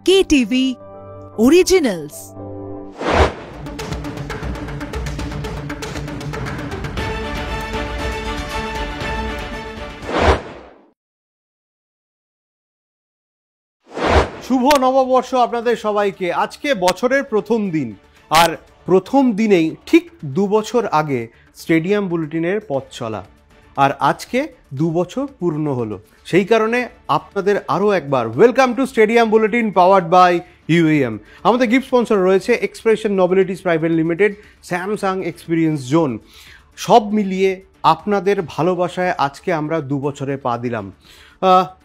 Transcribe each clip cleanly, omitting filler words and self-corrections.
KTV Originals। শুভ নববর্ষ আপনাদের সবাইকে। আজকে বছরের প্রথম দিন, আর প্রথম দিনেই ঠিক 2 বছর আগে স্টেডিয়াম বুলেটিনের পথ চলা, আর আজকে 2 বছর পূর্ণ হলো। সেই কারণে আপনাদের আরও একবার welcome to stadium bulletin powered by UEM। আমাদের গিফট স্পন্সর রয়েছে expression mobilities private limited, Samsung experience zone. সব মিলিয়ে আপনাদের ভালোবাসায় আজকে আমরা 2 বছরে পা দিলাম।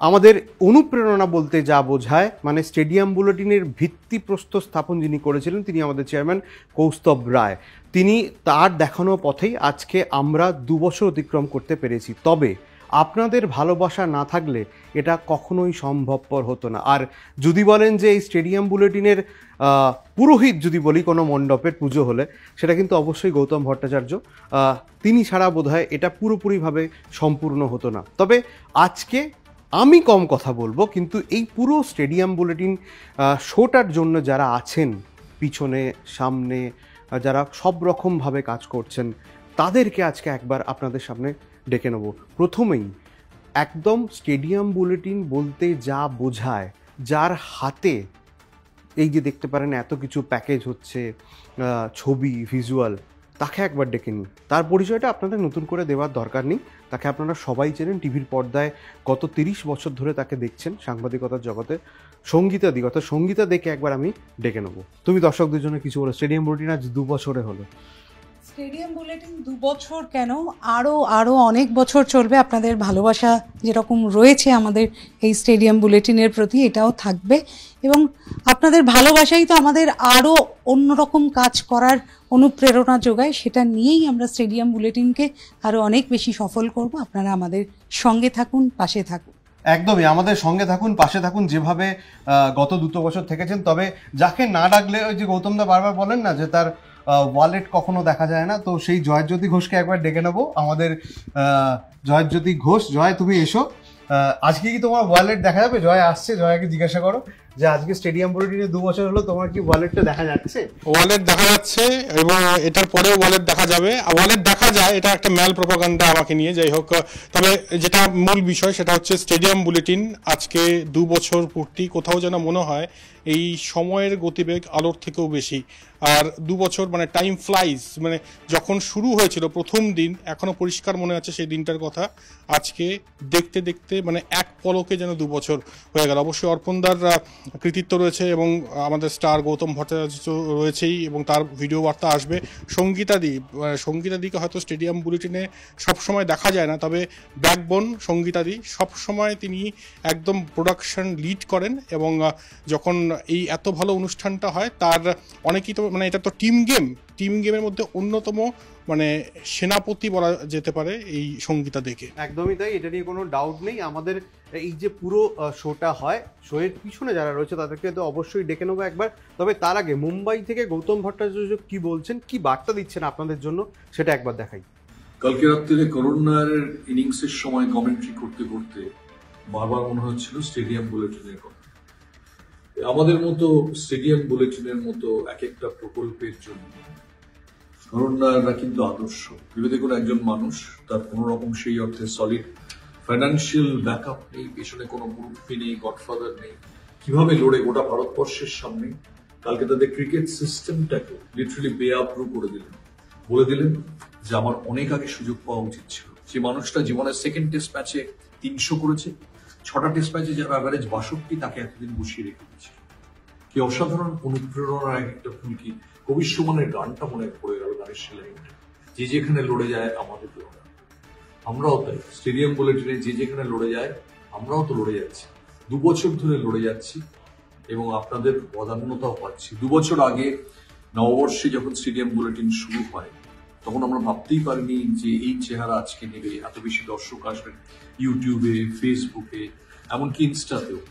আমাদের অনুপ্রেরণা বলতে যা বোঝায়, মানে স্টেডিয়াম বুলেটিনের ভিত্তিপ্রস্তর স্থাপন যিনি করেছিলেন তিনি আমাদের চেয়ারম্যান কৌস্তব রায়। তিনি তার দেখানো পথেই আজকে আমরা 2 বছর অতিক্রম করতে পেরেছি। তবে আপনাদের ভালোবাসা না থাকলে এটা কখনোই সম্ভবপর হতো না। আর যদি বলেন যে এই স্টেডিয়াম বুলেটিনের পুরোহিত যদি বলি কোনো মণ্ডপের পুজো হলে, সেটা কিন্তু অবশ্যই গৌতম ভট্টাচার্য। তিনি ছাড়া বোধহয় এটা পুরোপুরিভাবে সম্পূর্ণ হতো না। তবে আজকে আমি কম কথা বলবো, কিন্তু এই পুরো স্টেডিয়াম বুলেটিন শোটার জন্য যারা আছেন পিছনে সামনে, যারা সব রকমভাবে কাজ করছেন, তাদেরকে আজকে একবার আপনাদের সামনে ডেকে নেব। প্রথমেই একদম স্টেডিয়াম বুলেটিন বলতে যা বোঝায়, যার হাতে এই যে দেখতে পারেন এত কিছু প্যাকেজ হচ্ছে, ছবি ভিজুয়াল, তাকে একবার ডেকে নিই। তার পরিচয়টা আপনাদের নতুন করে দেওয়ার দরকার নেই। তাকে আপনারা সবাই চেনেন, টিভির পর্দায় গত 30 বছর ধরে তাকে দেখছেন সাংবাদিকতার জগতে। সঙ্গীতা দি, অর্থাৎ সঙ্গীতা দেখে একবার আমি ডেকে নেবো। তুমি দর্শকদের জন্য কিছু বলো। স্টেডিয়াম বুলেটিন আজ 2 বছরে হলো। স্টেডিয়াম বুলেটিন 2 বছর কেন, আরও অনেক বছর চলবে। আপনাদের ভালোবাসা যেরকম রয়েছে আমাদের এই স্টেডিয়াম বুলেটিনের প্রতি, এটাও থাকবে। এবং আপনাদের ভালোবাসাই তো আমাদের আরও অন্যরকম কাজ করার অনুপ্রেরণা যোগায়। সেটা নিয়েই আমরা স্টেডিয়াম বুলেটিনকে আরও অনেক বেশি সফল করব। আপনারা আমাদের সঙ্গে থাকুন, পাশে থাকুন। একদমই আমাদের সঙ্গে থাকুন, পাশে থাকুন, যেভাবে গত 2 বছর থেকেছেন। তবে যাকে না ডাকলে, ওই যে গৌতমদা বারবার বলেন না যে তার ওয়ালেট কখনো দেখা যায় না, তো সেই জয়জ্যোতি ঘোষকে একবার ডেকে নেবো। আমাদের জয়জ্যোতি ঘোষ, জয় তুমি এসো। আজকে কি তোমার ওয়ালেট দেখা যাবে? জয় আসছে, জয়কে জিজ্ঞাসা করো যে আজকে স্টেডিয়াম বুলেটিনে 2 বছর হলো, তোমার কি ওয়ালেটটা দেখা যাচ্ছে? ওয়ালেট দেখা যাচ্ছে, এবং এটার পরেও ওয়ালেট দেখা যাবে। ওয়ালেট দেখা যায়, এটা একটা ম্যাল প্রোপাগান্ডা আমাকে নিয়ে, যাই হোক। তবে যেটা মূল বিষয় সেটা হচ্ছে স্টেডিয়াম বুলেটিন আজকে 2 বছর পূর্তি। কোথাও যেন মনে হয় এই সময়ের গতিবেগ আলোর থেকেও বেশি। আর 2 বছর মানে টাইম ফ্লাইজ, মানে যখন শুরু হয়েছিল প্রথম দিন, এখনো পরিষ্কার মনে আছে সেই দিনটার কথা। আজকে দেখতে দেখতে মানে এক পলকে যেন 2 বছর হয়ে গেল। অবশ্যই অর্পণদার কৃতিত্ব রয়েছে, এবং আমাদের স্টার গৌতম ভট্টাচার্য রয়েছেই, এবং তার ভিডিও বার্তা আসবে। সঙ্গীতাদিকে হয়তো স্টেডিয়াম বুলেটিনে সবসময় দেখা যায় না, তবে ব্যাকবোন সঙ্গীতাদি সবসময় তিনি একদম প্রোডাকশন লিড করেন। এবং যখন এই এত ভালো অনুষ্ঠানটা হয়, তার অনেকেই তো মানে এটা তো টিম গেমের মধ্যে অন্যতম মানে সেনাপতি বলা যেতে পারে এই সঙ্গীতা দেখে। একদমই তাই, এটা নিয়ে কোনো ডাউট নেই। আমাদের এই যে পুরো শোটা হয়, শোয়ের পিছনে যারা রয়েছে তাদেরকে তো অবশ্যই ডেকে নেবো একবার। তবে তার আগে মুম্বাই থেকে গৌতম ভট্টাচার্য কি বলছেন, কি বার্তা দিচ্ছেন আপনাদের জন্য, সেটা একবার দেখাই। কালকে রাত্রে করুণার ইনিংসের সময় কমেন্ট্রি করতে করতে বারবার মনে হচ্ছিল স্টেডিয়াম বুলেটিনের কথা। আমাদের মতো স্টেডিয়াম বুলেটিনের মতো এক একটা প্রকল্পের জন্য করুণারা কিন্তু আদর্শ। ভেবে দেখুন, একজন মানুষ, তার কোনো রকম সেই অর্থে সলিড ফাইন্যান্সিয়াল ব্যাকআপ নেই, পেছনে কোনো মুরব্বী নেই, গডফাদার নেই, কিভাবে লড়ে গোটা ভারতবর্ষের সামনে কালকে তাদের ক্রিকেট সিস্টেমটাকে লিটারালি বেআব্রু করে দিলেন। বলে দিলেন যে আমার অনেক আগে সুযোগ পাওয়া উচিত ছিল। যে মানুষটা জীবনের সেকেন্ড টেস্ট ম্যাচে 300 করেছে, 6টা টেস্ট ম্যাচে যার অ্যাভারেজ 62, তাকে এতদিন বসিয়ে রেখে দিয়েছিল। কি অসাধারণ অনুপ্রেরণার একটা ফুলকি। কবির সুমনের গানটা মনে পড়ে গেল, গানের সেলাইনটা, যে যেখানে লড়ে যায় আমাদের লড়া। আমরাও তাই স্টেডিয়াম বুলেটিনে যে যেখানে লড়ে যায়, আমরাও তো লড়ে যাচ্ছি, 2 বছর ধরে লড়ে যাচ্ছি, এবং আপনাদের প্রাধান্যতাও পাচ্ছি। 2 বছর আগে নববর্ষে যখন স্টেডিয়াম বুলেটিন শুরু হয়, তখন আমরা ভাবতেই পারিনি যে এই চেহারা আজকে নেবে, এত বেশি দর্শক আসবেন ইউটিউবে, ফেসবুকে, এমনকি ইনস্টাতেও।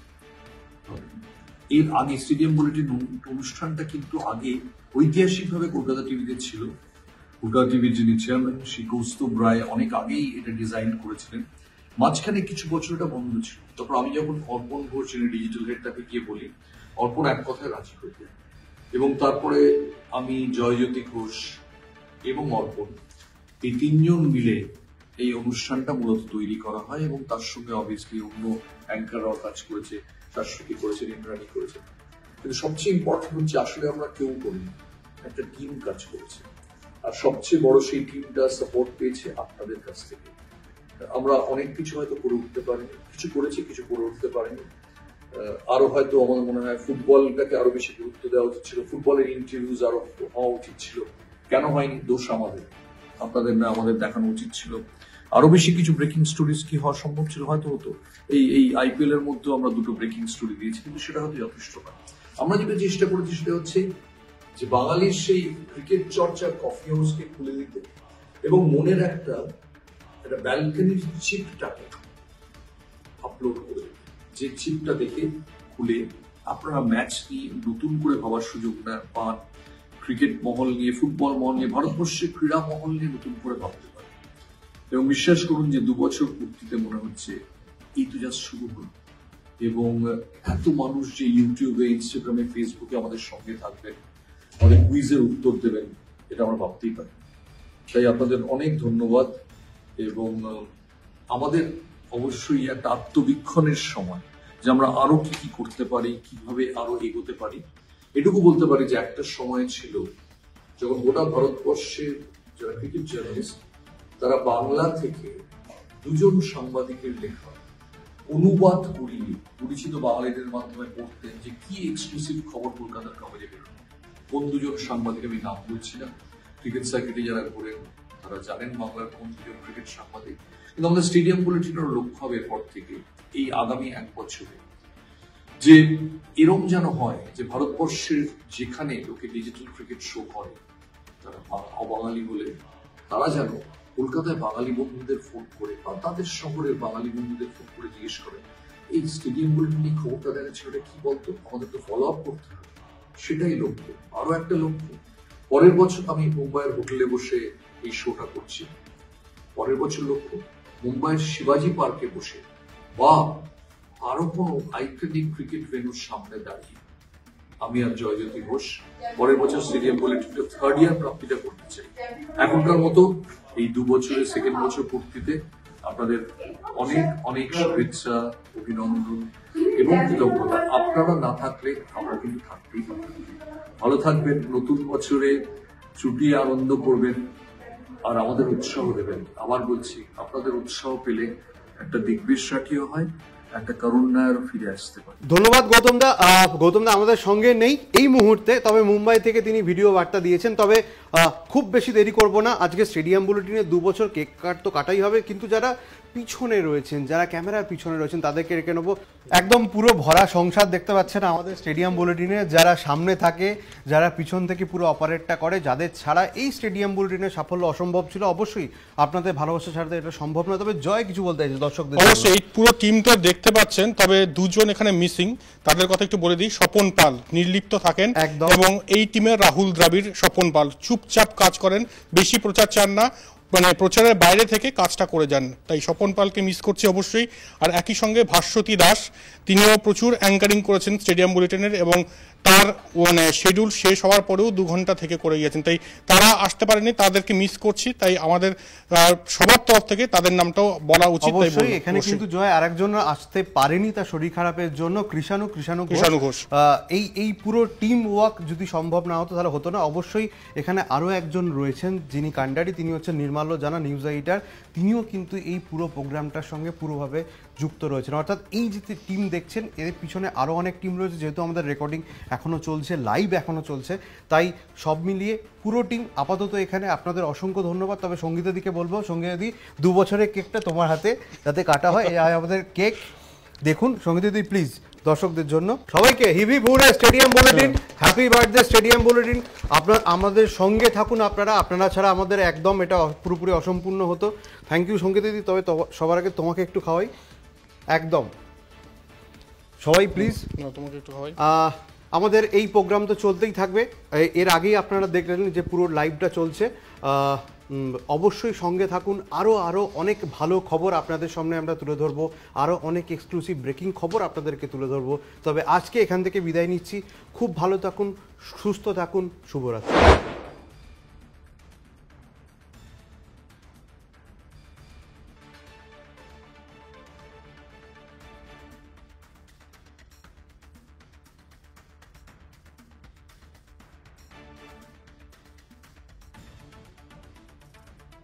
এর আগে স্টেডিয়াম বুলেটিন অনুষ্ঠানটা কিন্তু আগে ঐতিহাসিকভাবে কলকাতা টিভিতে ছিল। কলকাতা টিভির যিনি চেয়ারম্যান শ্রী কৌস্তব রায় অনেক আগেই এটা ডিজাইন করেছিলেন। মাঝখানে কিছু বছর এটা বন্ধ ছিল। তারপর আমি যখন অর্পণ ঘোষ, যিনি ডিজিটাল হেড, তাকে গিয়ে বলি অর্পণ এক কথায় রাজি হয়ে যায়। এবং তারপরে আমি, জয়জ্যোতি ঘোষ এবং অর্পণ এই তিনজন মিলে এই অনুষ্ঠানটা মূলত তৈরি করা হয়, এবং তার সঙ্গে অবভিয়াসলি অন্য অ্যাঙ্কাররাও কাজ করেছে, শাশ্বতী করেছেন, ইন্দ্রাণী করেছেন। কিন্তু সবচেয়ে ইম্পর্টেন্ট হচ্ছে আসলে আমরা কেউ করিনি, একটা টিম কাজ করেছে, আর সবচেয়ে বড় সেই টিমটা সাপোর্ট পেয়েছে আপনাদের কাছ থেকে। আমরা অনেক কিছু হয়তো করে উঠতে পারিনি, কিছু করেছি, কিছু করে উঠতে পারিনি। আরো হয়তো আমার মনে হয় ফুটবলটাকে আরো বেশি গুরুত্ব দেওয়া উচিত ছিল, ফুটবলের ইন্টারভিউজ আরো হওয়া উচিত ছিল। কেন হয়নি? দোষ আমাদের, আপনাদের না, আমাদের দেখানো উচিত ছিল। আরো বেশি কিছু ব্রেকিং স্টোরিজ কি হওয়া সম্ভব ছিল? হয়তো হতো। এই আইপিএল এর মধ্যেও আমরা দুটো ব্রেকিং স্টোরি দিয়েছি, কিন্তু সেটা হয়তো যথেষ্ট না। আমরা যেটা চেষ্টা করেছি সেটা হচ্ছে যে বাঙালির সেই ক্রিকেট চর্চার কফি হাউসকে খুলে দিতে, এবং মনের একটা ব্যালকনির চিপটাকে আপলোড করে, যে চিপটা দেখে খুলে আপনারা ম্যাচ নিয়ে নতুন করে ভাবার সুযোগ না পান, ক্রিকেট মহল নিয়ে, ফুটবল মহল নিয়ে, ভারতবর্ষের ক্রীড়া মহল নিয়ে নতুন করে ভাবতে পারেন। এবং বিশ্বাস করুন যে 2 বছর পূর্তিতে মনে হচ্ছে এই তো জাস্ট শুরু হল, এবং এত মানুষ যে ইউটিউবে, ইনস্টাগ্রামে, ফেসবুকে আমাদের সঙ্গে থাকবেন, আমাদের কুইজের উত্তর দেবেন, এটা আমরা ভাবতেই পারি। তাই আপনাদের অনেক ধন্যবাদ। এবং আমাদের অবশ্যই একটা আত্মবীক্ষণের সময়, যে আমরা আরো কি কি করতে পারি, কিভাবে আরো এগোতে পারি। এটুকু বলতে পারি যে একটা সময় ছিল যখন গোটা ভারতবর্ষের যারা ক্রিকেট জার্নালিস্ট, তারা বাংলা থেকে 2 জন সাংবাদিকের লেখা অনুবাদ করিয়ে পরিচিত বাঙালিদের মাধ্যমে পড়তেন যে কি এক্সক্লুসিভ খবর কলকাতার কাগজে বেরোনো। কোন 2 জন সাংবাদিক আমি নাম বলছি না, ক্রিকেট সার্কিটে যারা ঘোরেন তারা জানেন বাংলার কোন 2 জন ক্রিকেট সাংবাদিক। কিন্তু আমাদের স্টেডিয়াম বুলেটিনের লক্ষ্য হবে এরপর থেকে এই আগামী 1 বছরে যে এরম যেন হয় যে ভারতবর্ষের যেখানে লোকে ডিজিটাল ক্রিকেট শো করে তারা অবাঙালি বলে, তারা যেন কলকাতায় বাঙালি বন্ধুদের ফোন করে বা তাদের শহরের বাঙালি বন্ধুদের ফোন করে জিজ্ঞেস করে এই স্টেডিয়াম বুলেটিন এই খবরটা দেখাচ্ছে ওটা কি বলতো, আমাদের তো ফলো আপ করতে হবে। সেটাই লক্ষ্য। আরো একটা লক্ষ্য, পরের বছর আমি মুম্বাইয়ের হোটেলে বসে এই শোটা করছি, পরের বছর লক্ষ্য মুম্বাইয়ের শিবাজি পার্কে বসে বা আরো কোনো আইকনিক ক্রিকেট ভেন্যুর সামনে দাঁড়িয়ে আমি আর জয়জ্যোতি ঘোষ পরের বছর স্টেডিয়াম বুলেটিনটা 3rd ইয়ার প্রাপ্তিটা করতে চাই। এখনকার মতো এই 2 বছরের 2nd বছর পূর্তিতে আপনাদের অনেক অনেক শুভেচ্ছা, অভিনন্দন এবং কৃতজ্ঞতা। আপনারা না থাকলে আমরা কিন্তু থাকতেই পারি। ভালো থাকবেন, নতুন বছরে ছুটি আনন্দ করবেন আর আমাদের উৎসাহ দেবেন। আবার বলছি, আপনাদের উৎসাহ পেলে একটা দিগ্বিশ্বাসীও হয়, একটা করুণ নায়ার ফিরে আসতে পারে। ধন্যবাদ গৌতম দা। গৌতম দা আমাদের সঙ্গে নেই এই মুহূর্তে, তবে মুম্বাই থেকে তিনি ভিডিও বার্তা দিয়েছেন। তবে খুব বেশি দেরি করব না, আজকে স্টেডিয়াম বুলেটিনে 2 বছর কেক কাট তো কাটাই হবে, কিন্তু যারা পিছনে রয়েছেন, যারা ক্যামেরার পিছনে রয়েছেন তাদেরকে রেখে নেবো। একদম পুরো ভরা সংসার দেখতে পাচ্ছেন আমাদের স্টেডিয়াম বুলেটিনে, যারা সামনে থাকে, যারা পিছন থেকে পুরো অপারেটটা করে, যাদের ছাড়া এই স্টেডিয়াম বুলেটিনের সাফল্য অসম্ভব ছিল। অবশ্যই আপনাদের ভালোবাসা ছাড়া এটা সম্ভব না। তবে জয় কিছু বলতে চাইছে দর্শকদের? অবশ্যই এই পুরো টিমটা দেখতে পাচ্ছেন, তবে 2 জন এখানে মিসিং, তাদের কথা একটু বলে দিই। স্বপন পাল নির্লিপ্ত থাকেন একদম, এবং এই টিমের রাহুল দ্রাবিড়, স্বপন পাল চুপচাপ কাজ করেন, বেশি প্রচার চান না, মানে প্রচারের বাইরে থেকে কাজটা করে যান। তাই স্বপন পালকে মিস করছি অবশ্যই। আর একই সঙ্গে ভাস্বতী দাস, তিনিও প্রচুর অ্যাঙ্কারিং করেছেন স্টেডিয়াম বুলেটিনের, এবং তার মানে শিডিউল শেষ হওয়ার পরেও 2 ঘন্টা থেকে করে গিয়েছেন, তাই তারা আসতে পারেনি, তাদেরকে মিস করছি। তাই আমাদের সবার তরফ থেকে তাদের নামটাও বলা উচিত। অবশ্যই এখানে কিন্তু জয় আরেকজন আসতে পারেনি তার শরীর খারাপের জন্য, কৃষাণু ঘোষ। এই পুরো টিম ওয়ার্ক যদি সম্ভব না হতো তাহলে হতো না। অবশ্যই এখানে আরো একজন রয়েছেন যিনি কান্ডারি, তিনি হচ্ছেন নির্মাল্য জানা, নিউজ এডিটর। তিনিও কিন্তু এই পুরো প্রোগ্রামটার সঙ্গে পুরোভাবে যুক্ত রয়েছেন। অর্থাৎ এই যে টিম দেখছেন এর পিছনে আরো অনেক টিম রয়েছে, যেহেতু আমাদের রেকর্ডিং এখনো চলছে, লাইভ এখনো চলছে, তাই সব মিলিয়ে পুরো টিম আপাতত এখানে। আপনাদের অসংখ্য ধন্যবাদ। তবে সঙ্গীতার দিকে বলবো, সঙ্গীতাদি 2 বছরের কেকটা তোমার হাতে যাতে কাটা হয়, এই আমাদের কেক দেখুন। সঙ্গীতাদি প্লিজ দর্শকদের জন্য সবাইকে হিভি ভুরে stadium bulletin, happy birthday stadium bulletin. আমাদের সঙ্গে থাকুন আপনারা ছাড়া আমাদের একদম এটা পুরোপুরি অসম্পূর্ণ হতো। থ্যাংক ইউ সঙ্গীতাদি। তবে সবার আগে তোমাকে একটু খাওয়াই, একদম সবাই প্লিজ তোমাকে একটু খাওয়াই। আমাদের এই প্রোগ্রাম তো চলতেই থাকবে। এর আগেই আপনারা দেখলেন যে পুরো লাইভটা চলছে। অবশ্যই সঙ্গে থাকুন, আরও অনেক ভালো খবর আপনাদের সামনে আমরা তুলে ধরবো, আরও অনেক এক্সক্লুসিভ ব্রেকিং খবর আপনাদেরকে তুলে ধরবো। তবে আজকে এখান থেকে বিদায় নিচ্ছি। খুব ভালো থাকুন, সুস্থ থাকুন, শুভরাত্রি।